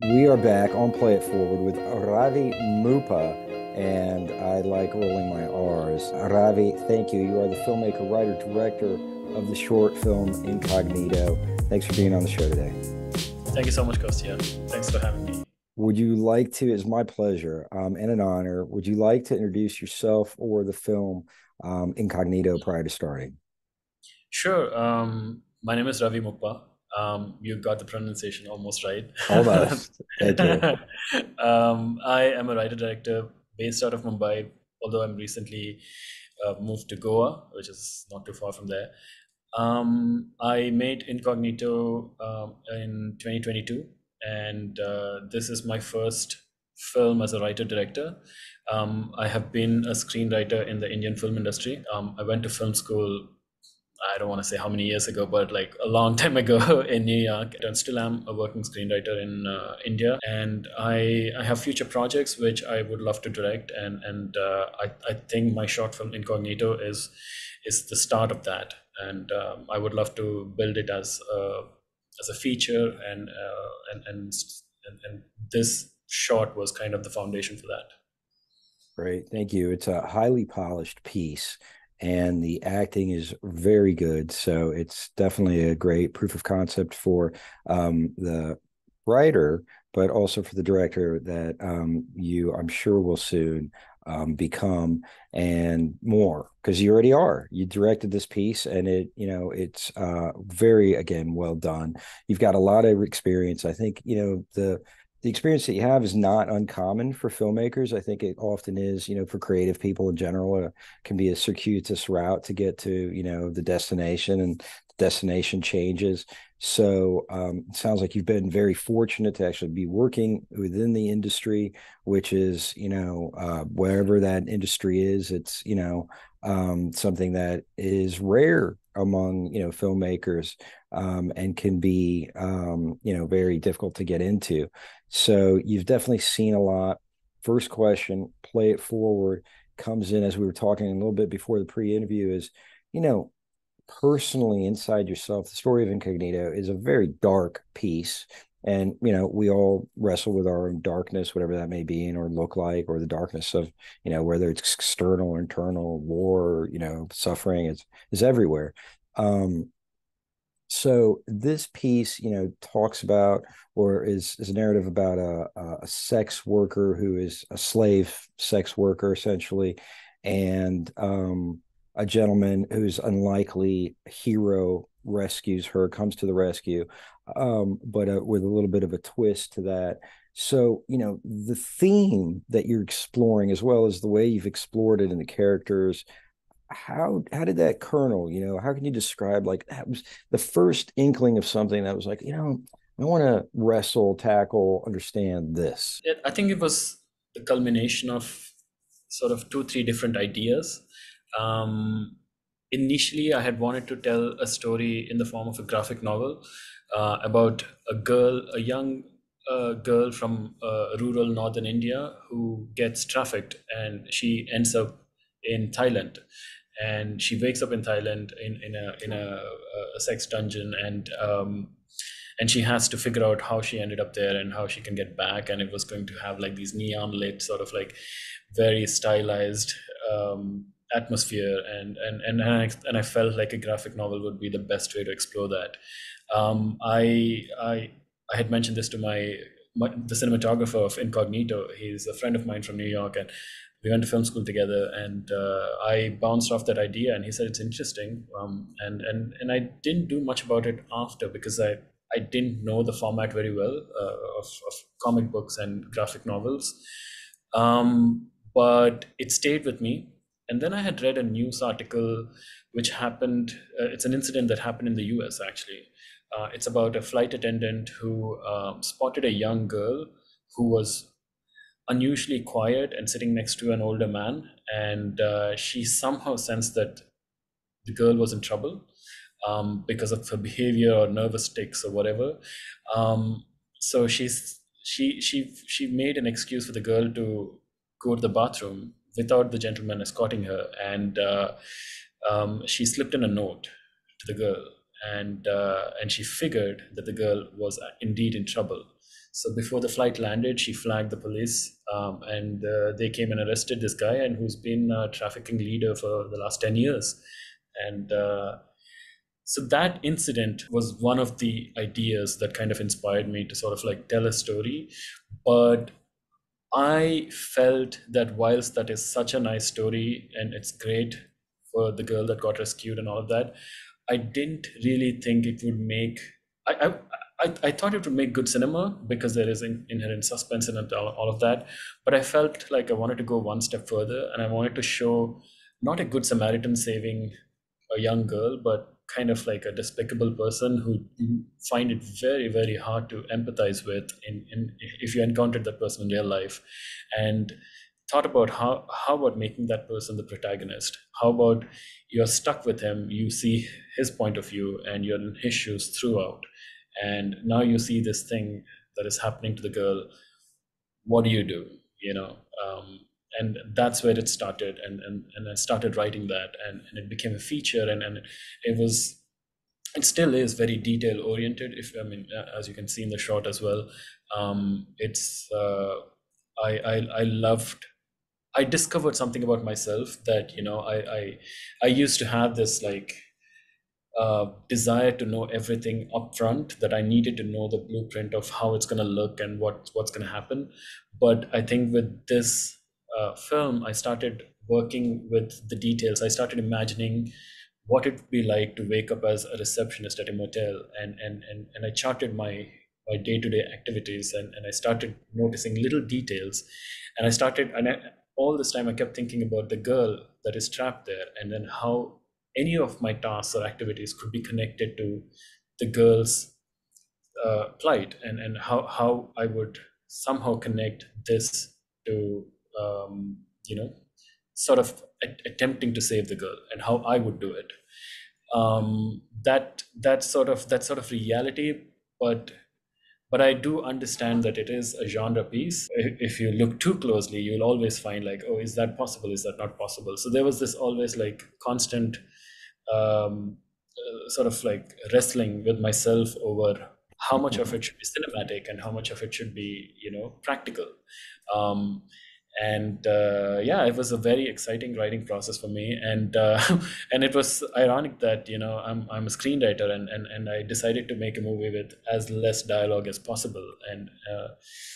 We are back on Play It Forward with Ravi Muppa, and I like rolling my R's. Ravi, thank you. You are the filmmaker, writer, director of the short film Incognito. Thanks for being on the show today. Thank you so much, Kostya. Thanks for having me. Would you like to, it's my pleasure and an honor, would you like to introduce yourself or the film Incognito prior to starting? Sure. My name is Ravi Muppa. You got the pronunciation almost right. Almost. Thank you. I am a writer-director based out of Mumbai, although I'm recently moved to Goa, which is not too far from there. I made Incognito in 2022, and this is my first film as a writer-director. I have been a screenwriter in the Indian film industry. I went to film school. I don't want to say how many years ago, but like a long time ago in New York. And still am a working screenwriter in India, and I have future projects which I would love to direct, and I think my short film Incognito is the start of that, and I would love to build it as a feature, and this short was kind of the foundation for that. Great. Thank you. It's a highly polished piece and the acting is very good. So it's definitely a great proof of concept for the writer, but also for the director that you, I'm sure, will soon become and more because you already are. You directed this piece and it's very, again, well done. You've got a lot of experience. I think, the experience that you have is not uncommon for filmmakers. I think it often is, for creative people in general, can be a circuitous route to get to, the destination, and the destination changes. So it sounds like you've been very fortunate to actually be working within the industry, which is, wherever that industry is, it's, something that is rare among, filmmakers, and can be, very difficult to get into. So you've definitely seen a lot. First question, play it forward, comes in as we were talking a little bit before the pre-interview is, you know, personally inside yourself, the story of Incognito is a very dark piece. And, we all wrestle with our own darkness, whatever that may be, or look like, or the darkness of, whether it's external or internal, war, suffering is everywhere. Um, so this piece, talks about or is a narrative about a sex worker who is a slave sex worker essentially, and a gentleman who's unlikely hero rescues her, comes to the rescue, but with a little bit of a twist to that. So, the theme that you're exploring, as well as the way you've explored it in the characters, how did that kernel, how can you describe, like, that was the first inkling of something that was like, I want to wrestle, tackle, understand this. I think it was the culmination of sort of two, three different ideas. Um, Initially, I had wanted to tell a story in the form of a graphic novel about a young girl from rural northern India who gets trafficked, and she ends up in Thailand. And she wakes up in Thailand in a sex dungeon, and she has to figure out how she ended up there and how she can get back. And it was going to have like these neon lit, sort of like very stylized atmosphere, and I felt like a graphic novel would be the best way to explore that. I had mentioned this to the cinematographer of Incognito. He's a friend of mine from New York, and we went to film school together. And I bounced off that idea, and he said it's interesting. And I didn't do much about it after, because I didn't know the format very well of comic books and graphic novels. But it stayed with me. And then I had read a news article which happened, it's an incident that happened in the US actually. It's about a flight attendant who spotted a young girl who was unusually quiet and sitting next to an older man. And she somehow sensed that the girl was in trouble because of her behavior or nervous tics or whatever. So she made an excuse for the girl to go to the bathroom without the gentleman escorting her, and she slipped in a note to the girl, and she figured that the girl was indeed in trouble. So before the flight landed, she flagged the police, and they came and arrested this guy, and who's been a trafficking leader for the last 10 years. And so that incident was one of the ideas that kind of inspired me to sort of like tell a story. But I felt that whilst that is such a nice story and it's great for the girl that got rescued and all of that, I didn't really think it would make. I thought it would make good cinema because there is inherent suspense in it, all of that. But I felt like I wanted to go one step further and I wanted to show not a good Samaritan saving a young girl, but kind of like a despicable person who you find it very, very hard to empathize with if you encountered that person in real life. And thought about how about making that person the protagonist? How about you're stuck with him, you see his point of view and you're in his shoes throughout. And now you see this thing that is happening to the girl. What do you do? You know, and that's where it started. And I started writing that, and it became a feature, and it was it still is very detail oriented. If I mean, as you can see in the short as well, it's I loved. I discovered something about myself that I used to have this like desire to know everything upfront, that I needed to know the blueprint of how it's going to look and what's going to happen. But I think with this film, I started working with the details. I started imagining what it would be like to wake up as a receptionist at a motel, and I charted my day-to-day activities, and I started noticing little details, and all this time I kept thinking about the girl that is trapped there, and then how any of my tasks or activities could be connected to the girl's plight, and how I would somehow connect this to you know sort of attempting to save the girl and how I would do it. That sort of reality, but I do understand that it is a genre piece. If you look too closely, you'll always find like, oh, is that possible? Is that not possible? So there was this always like constant sort of like wrestling with myself over how much of it should be cinematic and how much of it should be, practical. Um, and yeah, it was a very exciting writing process for me, and and it was ironic that I'm a screenwriter, and I decided to make a movie with as less dialogue as possible, and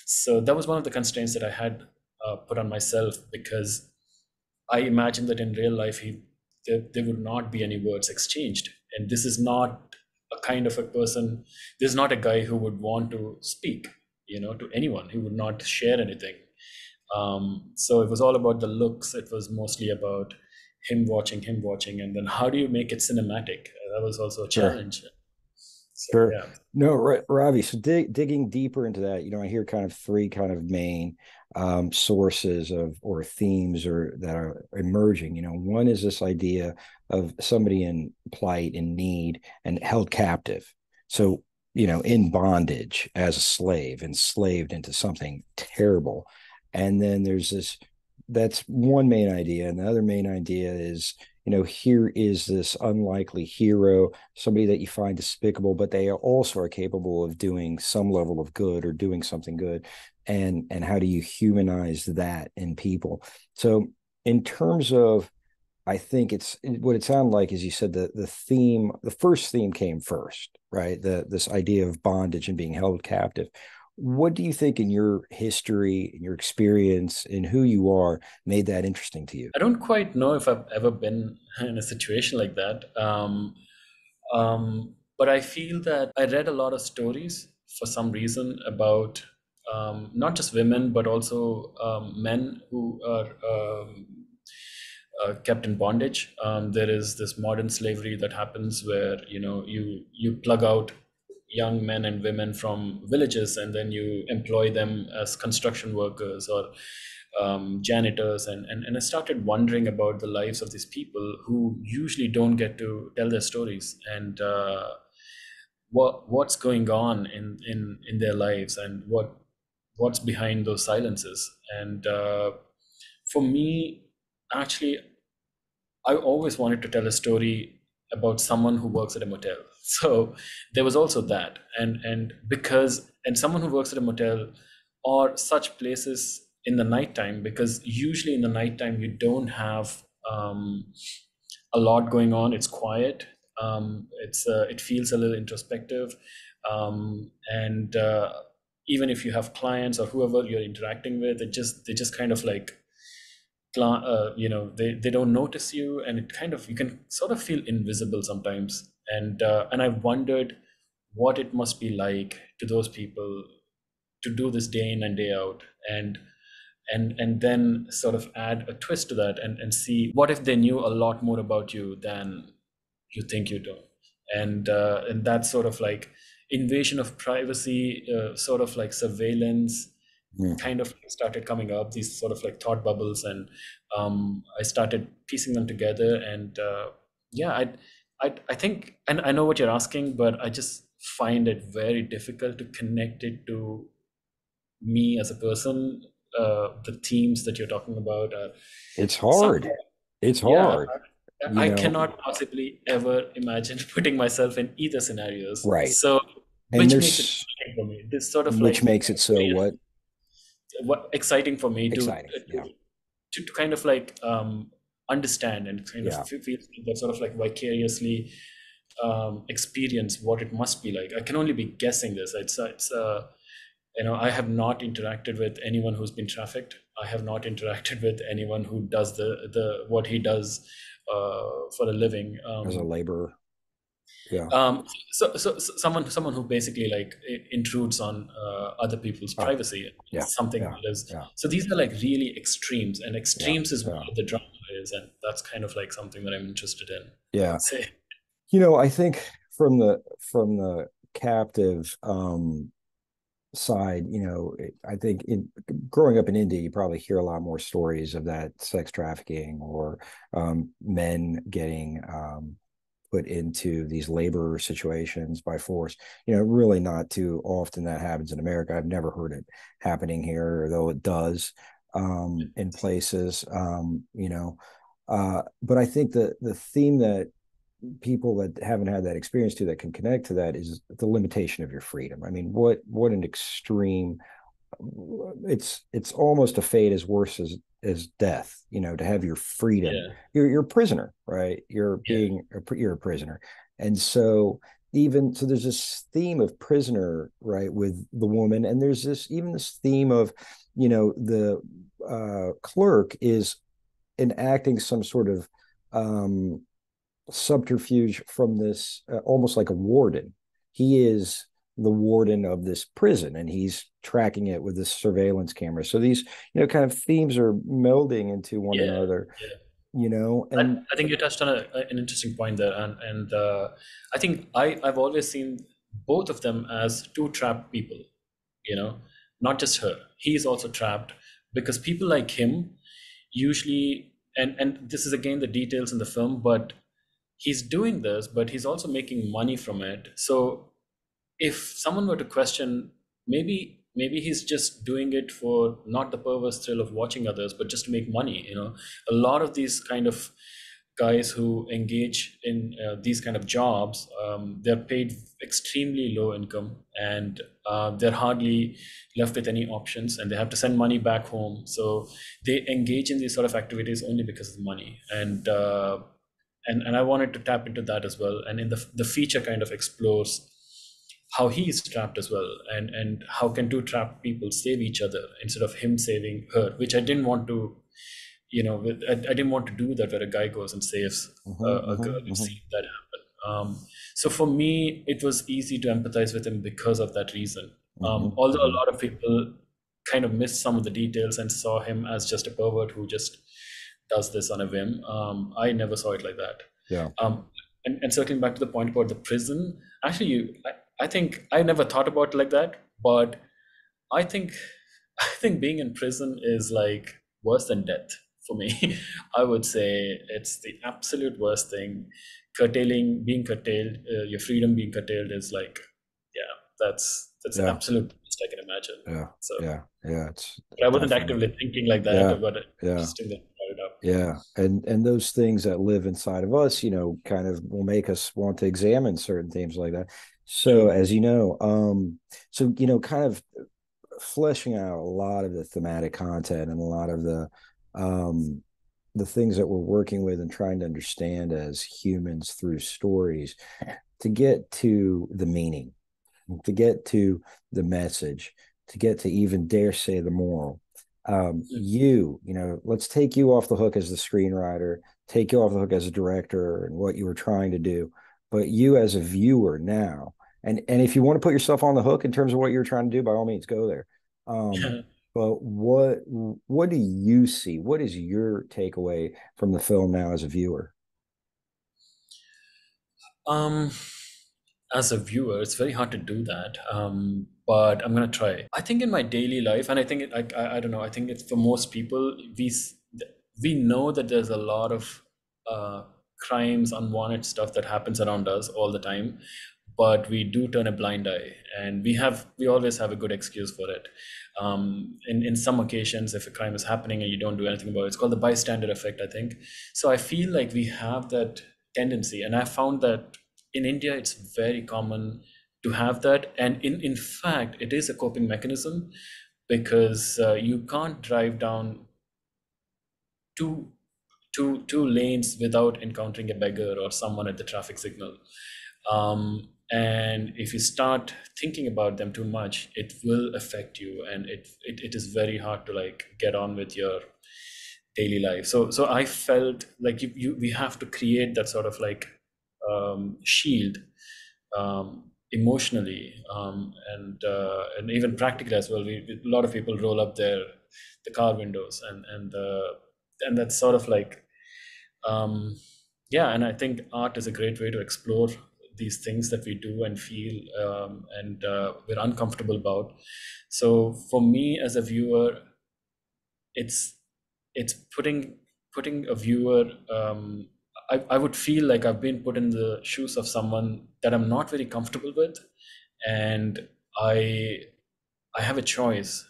so that was one of the constraints that I had put on myself, because I imagine that in real life there would not be any words exchanged, and this is not a kind of a person. This is not a guy who would want to speak, to anyone. He would not share anything. So it was all about the looks. It was mostly about him watching, and then how do you make it cinematic? That was also a Sure. challenge. So Sure. yeah. No, Ravi. So digging deeper into that, I hear kind of three kind of main sources of or themes or that are emerging. One is this idea of somebody in plight, in need, and held captive. So, in bondage as a slave, enslaved into something terrible. And then there's this, that's one main idea. And the other main idea is, here is this unlikely hero, somebody that you find despicable, but they also are capable of doing some level of good or doing something good. And how do you humanize that in people? So in terms of, I think it's what it sounded like is you said the first theme came first, right? This idea of bondage and being held captive. What do you think in your history, in your experience, in who you are, made that interesting to you? I don't quite know if I've ever been in a situation like that. But I feel that I read a lot of stories for some reason about not just women, but also men who are kept in bondage. There is this modern slavery that happens where you plug out young men and women from villages, and then you employ them as construction workers or janitors, and I started wondering about the lives of these people who usually don't get to tell their stories, and what's going on in their lives, and what's behind those silences. And for me, actually, I always wanted to tell a story about someone who works at a motel. So there was also that, and someone who works at a motel or such places in the nighttime, because usually in the nighttime you don't have a lot going on. It's quiet. It feels a little introspective, and even if you have clients or whoever you're interacting with, they just kind of like they don't notice you, and it kind of, you can sort of feel invisible sometimes. And I wondered what it must be like to those people to do this day in and day out, and then sort of add a twist to that, and see what if they knew a lot more about you than you think you do. And that sort of like invasion of privacy, sort of like surveillance, Mhm. kind of started coming up, these sort of like thought bubbles. And I started piecing them together. And yeah, I think, and I know what you're asking, but I just find it very difficult to connect it to me as a person. The themes that you're talking about are It's some, hard. It's yeah, hard, you I know. cannot possibly ever imagine putting myself in either scenarios. Right. So, And which makes it there's, exciting for me. This sort of which like makes it so what? what exciting for me Exciting. Yeah. to kind of like understand and kind of Yeah. feel that, sort of like vicariously experience what it must be like. I can only be guessing this. I have not interacted with anyone who's been trafficked. I have not interacted with anyone who does the what he does for a living. As a laborer. Yeah. Someone who basically like intrudes on other people's Oh, privacy, yeah. something Yeah. that is. Yeah. So these are like really extremes, and Yeah. extremes is Yeah. what the drama is, and that's kind of like something that I'm interested in, I Yeah. would say. I think from the captive side, I think in growing up in India, you probably hear a lot more stories of that sex trafficking or men getting put into these labor situations by force. Really not too often that happens in America. I've never heard it happening here, though it does in places. But I think the theme that people that haven't had that experience that can connect to that is the limitation of your freedom. I mean, what an extreme, it's almost a fate as worse as death, to have your freedom. Yeah, You're a prisoner, right? yeah, You're a prisoner. And so even so there's this theme of prisoner, right, with the woman, and there's this theme of, the clerk is enacting some sort of um subterfuge from this, almost like a warden. He is the warden of this prison, and he's tracking it with this surveillance camera. So these, kind of themes are melding into one yeah, another, yeah. and I think you touched on an interesting point there, and I think I've always seen both of them as two trapped people. You know, not just her. He's also trapped because people like him usually, and this is again the details in the film, but he's doing this, but he's also making money from it. So if someone were to question, maybe he's just doing it for not the perverse thrill of watching others, but just to make money. A lot of these kind of guys who engage in these kind of jobs, they're paid extremely low income, and they're hardly left with any options, and they have to send money back home. So they engage in these sort of activities only because of the money. And I wanted to tap into that as well. And in the feature kind of explores how he is trapped as well, and how can two trapped people save each other instead of him saving her, which I didn't want to, I didn't want to do that where a guy goes and saves a girl. We've seen that happen. So for me, it was easy to empathize with him because of that reason. Although a lot of people kind of missed some of the details and saw him as just a pervert who just does this on a whim. I never saw it like that. yeah. And circling back to the point about the prison, actually, I think I never thought about it like that, but I think I think being in prison is like worse than death for me. I would say it's the absolute worst thing. Being curtailed, your freedom being curtailed is like, yeah, that's the Yeah. absolute best I can imagine. Yeah. So, Yeah. Yeah. It's but I wasn't definitely. actively thinking like that, Yeah. but Yeah. interesting that you brought it up. Yeah, and those things that live inside of us, kind of will make us want to examine certain things like that. So, True. as you know, kind of fleshing out a lot of the thematic content and a lot of um, the things that we're working with and trying to understand as humans through stories to get to the meaning, to get to the message, to get to even dare say the moral. Let's take you off the hook as the screenwriter, take you off the hook as a director and what you were trying to do, but you as a viewer now, and if you want to put yourself on the hook in terms of what you're trying to do, by all means, go there. Um, but what do you see? What is your takeaway from the film now as a viewer? Um, as a viewer, it's very hard to do that. But I'm gonna try. I think in my daily life, and I think I don't know. I think it's for most people. We know that there's a lot of uh, crimes, unwanted stuff that happens around us all the time, but we do turn a blind eye, and we always have a good excuse for it. In some occasions, if a crime is happening and you don't do anything about it, it's called the bystander effect, I think. So I feel like we have that tendency, and I found that in India it's very common to have that, and in fact it is a coping mechanism because you can't drive down two two lanes without encountering a beggar or someone at the traffic signal. And if you start thinking about them too much, it will affect you, and it is very hard to like get on with your daily life. So I felt like we have to create that sort of like shield, emotionally, and even practically as well. A lot of people roll up the car windows, and that's sort of like, um, yeah. And I think art is a great way to explore these things that we do and feel, and we're uncomfortable about. So for me as a viewer, it's it's putting a viewer. I would feel like I've been put in the shoes of someone that I'm not very comfortable with, and I I have a choice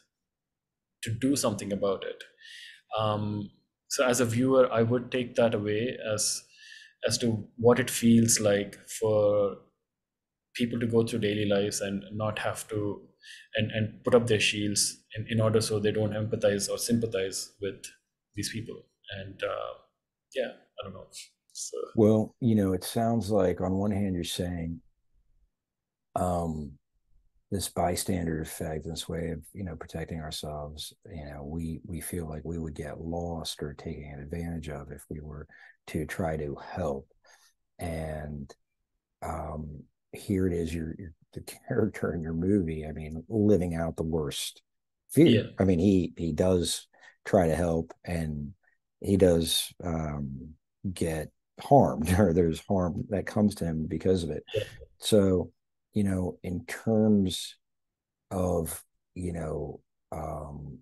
to do something about it. Um, so as a viewer, I would take that away as to what it feels like for people to go through daily lives and not have to, and put up their shields in order so they don't empathize or sympathize with these people. And yeah, I don't know. So Well, it sounds like on one hand you're saying um, this bystander effect, this way of protecting ourselves. We feel like we would get lost or taken advantage of if we were to try to help. And um, here it is, you're the character in your movie. I mean, living out the worst yeah, fear. I mean, he does try to help, and he does get harmed, or there's harm that comes to him because of it. yeah, So, in terms of, you know,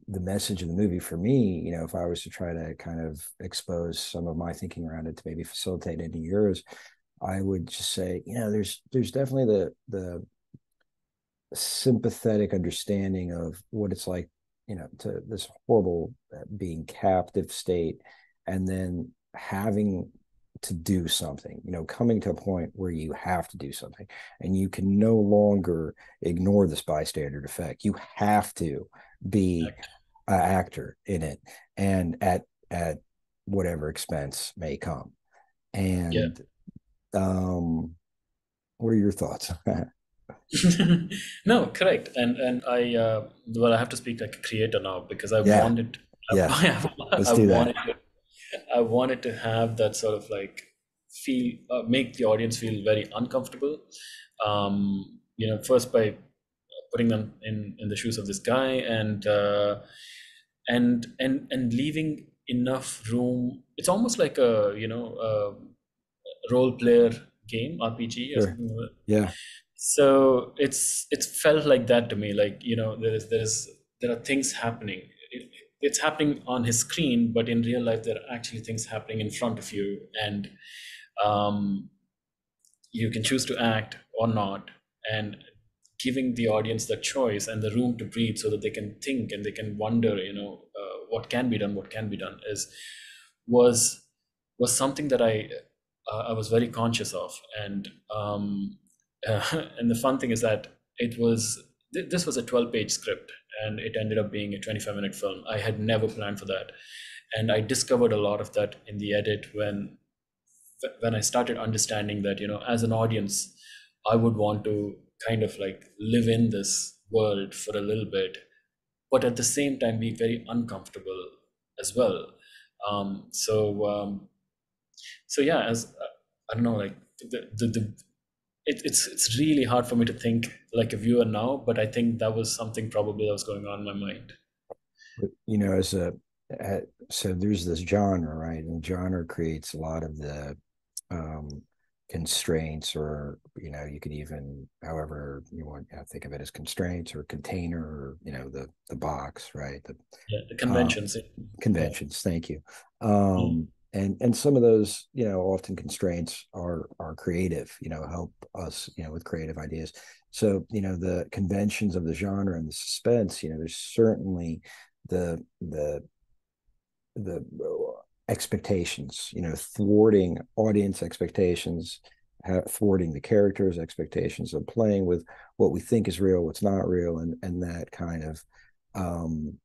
the message of the movie for me, if I was to try to kind of expose some of my thinking around it to maybe facilitate any yours, I would just say, there's definitely the sympathetic understanding of what it's like, to this horrible being captive state, and then having to do something, coming to a point where you have to do something, and you can no longer ignore this bystander effect. You have to be act. an actor in it, and at whatever expense may come. Yeah. And what are your thoughts? No, correct. And I, well, I have to speak like a creator now because I Yeah, wanted, yeah, let's I do that. wanted to, I wanted to have that sort of like feel, make the audience feel very uncomfortable. First by putting them in the shoes of this guy, and leaving enough room. It's almost like a role player game, RPG or Sure. something like that. Yeah. So it's felt like that to me. Like, there are things happening. It's happening on his screen, but in real life there are actually things happening in front of you, and um, you can choose to act or not, and giving the audience the choice and the room to breathe so that they can think and they can wonder, what can be done, what can be done, is was was something that I was very conscious of, and and the fun thing is that this was a 12-page script, and it ended up being a 25-minute film. I had never planned for that, and I discovered a lot of that in the edit when I started understanding that, as an audience, I would want to kind of like live in this world for a little bit, but at the same time be very uncomfortable as well. Um, so um, so yeah, as I don't know, like it's really hard for me to think like a viewer now, but I think that was something probably that was going on in my mind. As so there's this genre, right? And genre creates a lot of the um, constraints, or you could even, however you want, think of it as constraints or container, or the box, right? The Yeah, the uh, conventions. Yeah. conventions. Thank you. Mm. And some of those, often constraints are creative. Help us, with creative ideas. So the conventions of the genre and the suspense. There's certainly the expectations, thwarting audience expectations, thwarting the characters' expectations of playing with what we think is real, what's not real, and that kind of um,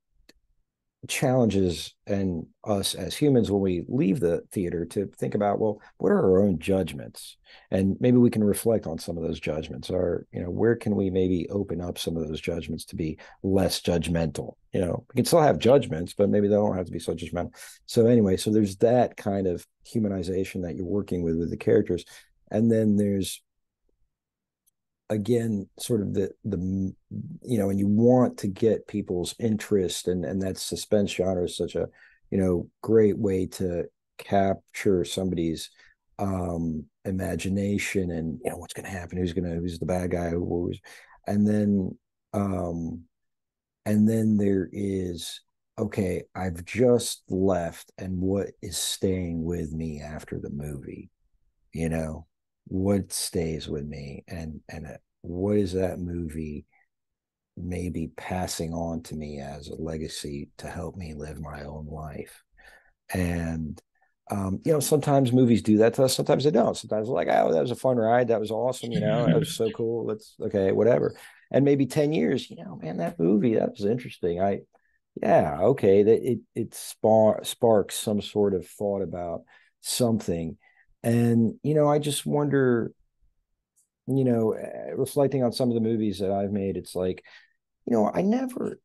challenges and us as humans when we leave the theater to think about, well, what are our own judgments, and maybe we can reflect on some of those judgments, or where can we maybe open up some of those judgments to be less judgmental. We can still have judgments, but maybe they don't have to be so judgmental. So anyway, so there's that kind of humanization that you're working with the characters, and then there's, again, sort of the and you want to get people's interest, and that suspense genre is such a great way to capture somebody's imagination, and what's going to happen, who's the bad guy, and then um there is, okay, I've just left, and what is staying with me after the movie, you know what stays with me, and what is that movie maybe passing on to me as a legacy to help me live my own life. And sometimes movies do that to us, sometimes they don't. Sometimes we're like, oh, that was a fun ride, that was awesome, that was so cool, let's, okay, whatever. And maybe 10 years, man, that movie, that was interesting. Yeah, okay, that sparks some sort of thought about something. And I just wonder, reflecting on some of the movies that I've made, it's like, I never,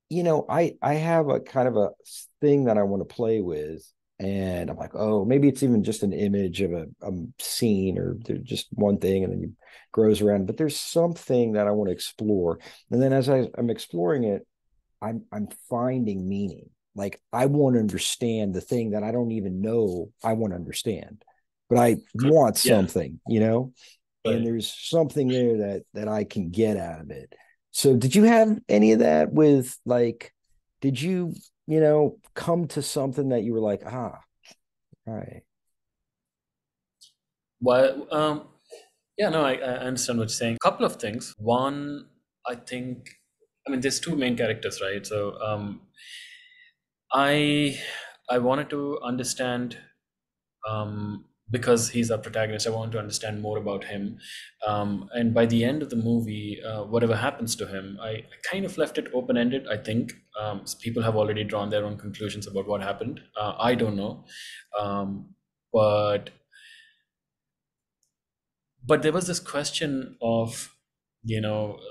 I have a kind of a thing that I want to play with. And I'm like, oh, maybe it's even just an image of a scene, or just one thing, and then it grows around. But there's something that I want to explore. And then as I'm exploring it, I'm finding meaning. Like, I want to understand the thing that I don't even know I want to understand, but I want Yeah, something, and right. there's something there that I can get out of it. So did you have any of that with, like, did you, come to something that you were like, all right. Well, yeah, no, I understand what you're saying. Couple of things. One, I think, I mean, there's two main characters, right? So, I I wanted to understand, because he's our protagonist. I wanted to understand more about him, and by the end of the movie, whatever happens to him, I kind of left it open ended. I think people have already drawn their own conclusions about what happened. I don't know, um, but there was this question of,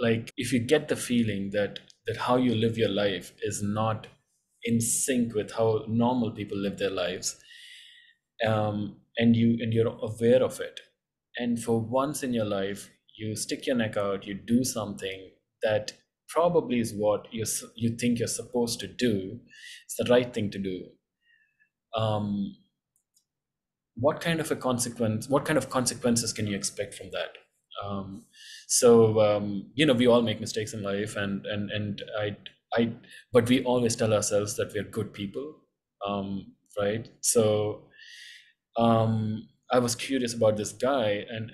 like, if you get the feeling that how you live your life is not in sync with how normal people live their lives, and you're aware of it, and for once in your life you stick your neck out, you do something that probably is what you think you're supposed to do, it's the right thing to do. um, what kind of consequences can you expect from that? um, we all make mistakes in life, and I but we always tell ourselves that we're good people, right? So I was curious about this guy, and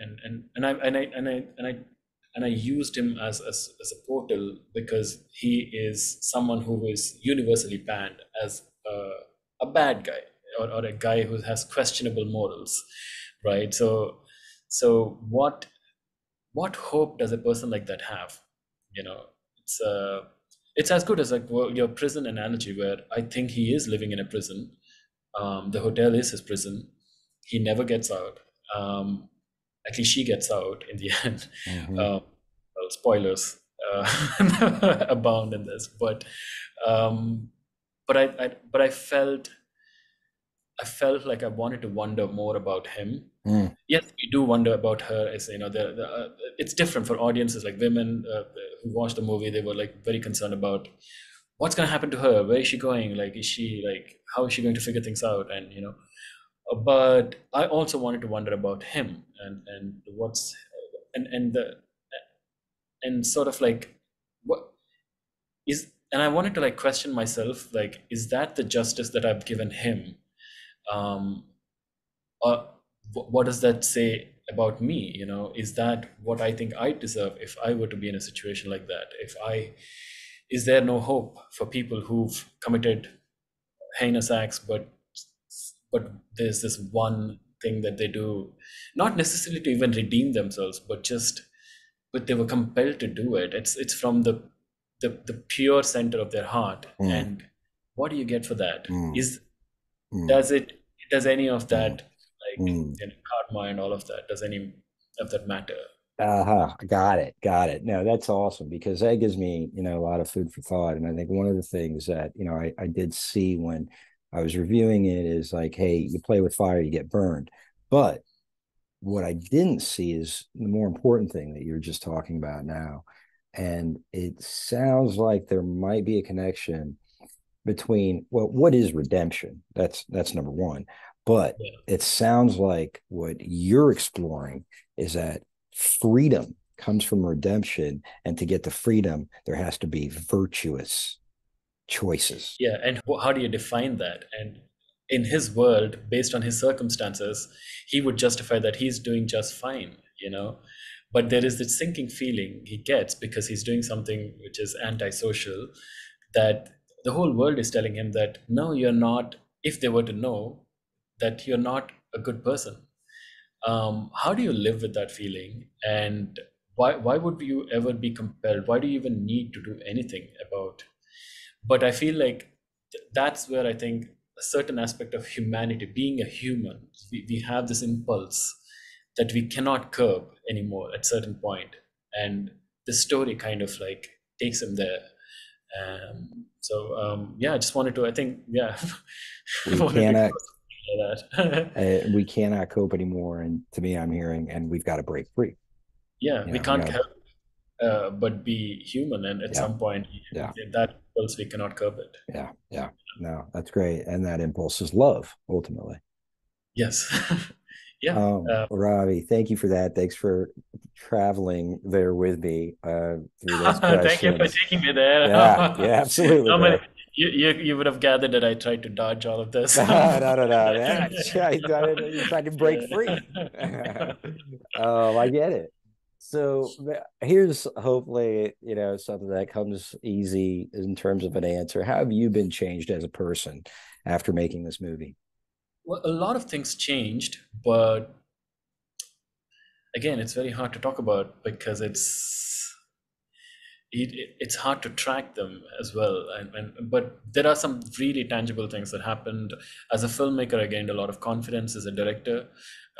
I used him as a portal, because he is someone who is universally banned as a bad guy. or a guy who has questionable morals, right? So what hope does a person like that have? You know, it's it's as good as like your prison analogy, where I think he is living in a prison. The hotel is his prison. He never gets out. At least she gets out in the end. Hmm. Well, spoilers abound in this, um, but I felt like I wanted to wonder more about him. Mm. Yes, we do wonder about her. As you know, it's different for audiences like women who watched the movie. They were like very concerned about what's going to happen to her. Where is she going? Like, is she like how is she going to figure things out? And but I also wanted to wonder about him and what's and the and sort of like what is and I wanted to like question myself, like, is that the justice that I've given him? Um, or what does that say about me? Is that what I think I deserve if I were to be in a situation like that? If I Is there no hope for people who've committed heinous acts, but there's this one thing that they do, not necessarily to even redeem themselves, but they were compelled to do it. It's from the pure center of their heart. Mm. And what do you get for that? Mm. Is Mm. does it does any of Mm. that, like, Mm. karma and all of that, does any of that matter? Uh-huh. Got it. Got it. No, that's awesome because that gives me, a lot of food for thought. And I think one of the things that, I did see when I was reviewing it is like, hey, you play with fire, you get burned. But what I didn't see is the more important thing that you're just talking about now. And it sounds like there might be a connection between, well, what is redemption? That's number one. But Yeah. it sounds like what you're exploring is that freedom comes from redemption, and to get to freedom there has to be virtuous choices. Yeah, and how do you define that? And in his world, based on his circumstances, he would justify that he's doing just fine. But there is this sinking feeling he gets because he's doing something which is antisocial, that the whole world is telling him that no, you're not, if they were to know that you're not a good person. How do you live with that feeling? And why would you ever be compelled? Why do you even need to do anything about? But I feel like that's where I think a certain aspect of humanity, being a human, we have this impulse that we cannot curb anymore at certain point, and the story kind of like takes him there. Yeah, I just wanted to, I think, yeah, I We wanted to cannot express something like that. we cannot cope anymore, and to me I'm hearing, and we've got to break free. Yeah, we We can't got to. help but be human, and at Yeah. some point, Yeah. that impulse we cannot curb it. Yeah. Yeah. No, that's great, and that impulse is love ultimately. Yes. Yeah. Ravi, thank you for that. Thanks for traveling there with me through those Thank you for questions. taking me there. Yeah, yeah, absolutely, How many, bro. you would have gathered that I tried to dodge all of this. No, no, no, no, man. You're trying to break free. I get it. So here's hopefully, something that comes easy in terms of an answer. How have you been changed as a person after making this movie? Well, a lot of things changed, but again, it's very hard to talk about because it's hard to track them as well. But there are some really tangible things that happened. As a filmmaker, I gained a lot of confidence as a director.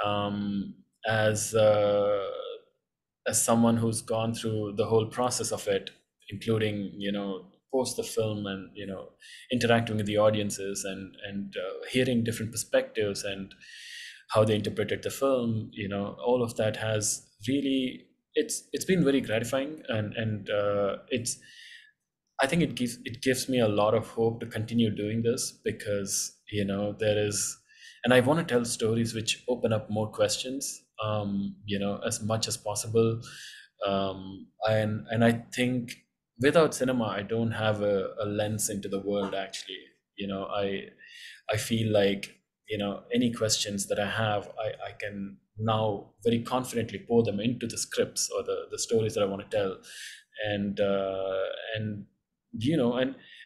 Um, as someone who's gone through the whole process of it, including post the film, and interacting with the audiences, and hearing different perspectives and how they interpreted the film, all of that has really, it's been very gratifying, and it's, I think it gives me a lot of hope to continue doing this because there is, and I want to tell stories which open up more questions, as much as possible, and I think without cinema, I don't have a lens into the world. Actually, I feel like any questions that I have, I can now very confidently pour them into the scripts or the stories that I want to tell, and uh, and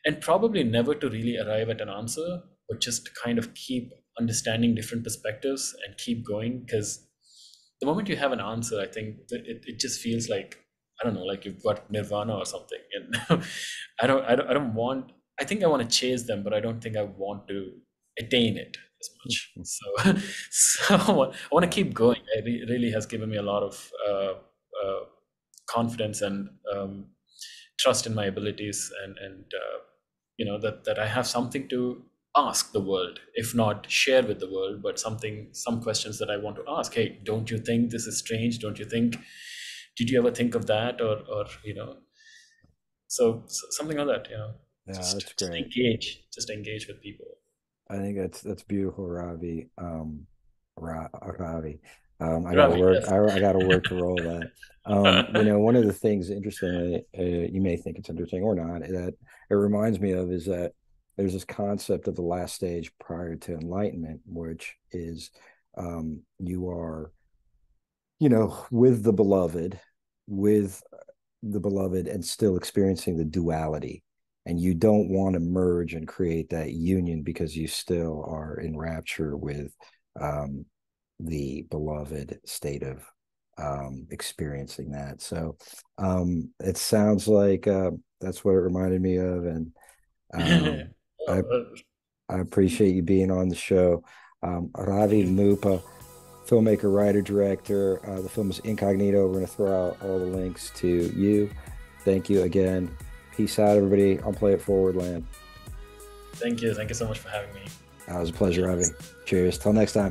and probably never to really arrive at an answer, but just to kind of keep understanding different perspectives and keep going. Because the moment you have an answer, I think that it just feels like, I don't know, like you've got nirvana or something. And I don't want. I think I want to chase them, but I don't think I want to attain it as much. So, so I want to keep going. It really has given me a lot of confidence and trust in my abilities, and that I have something to ask the world, if not share with the world, but some questions that I want to ask. Hey, don't you think this is strange? Don't you think? Did you ever think of that? Or so something like that. Yeah, Just that's great. just engage with people. I think that's beautiful, Ravi. Ravi. I got to Ravi, work. yes. I got to work to roll that. One of the things, interestingly, you may think it's interesting or not, that it reminds me of is that there's this concept of the last stage prior to enlightenment, which is you are, with the beloved and still experiencing the duality. And you don't want to merge and create that union because you still are in rapture with um, the beloved state of experiencing that. So it sounds like that's what it reminded me of. And um, I, Oh, I appreciate you being on the show. Ravi Muppa, filmmaker, writer, director. The film is Incognito. We're going to throw out all the links to you. Thank you again. Peace out, everybody. On Play It Forward Land. thank you so much for having me. It was a pleasure, Cheers. Ravi. Cheers. Till next time.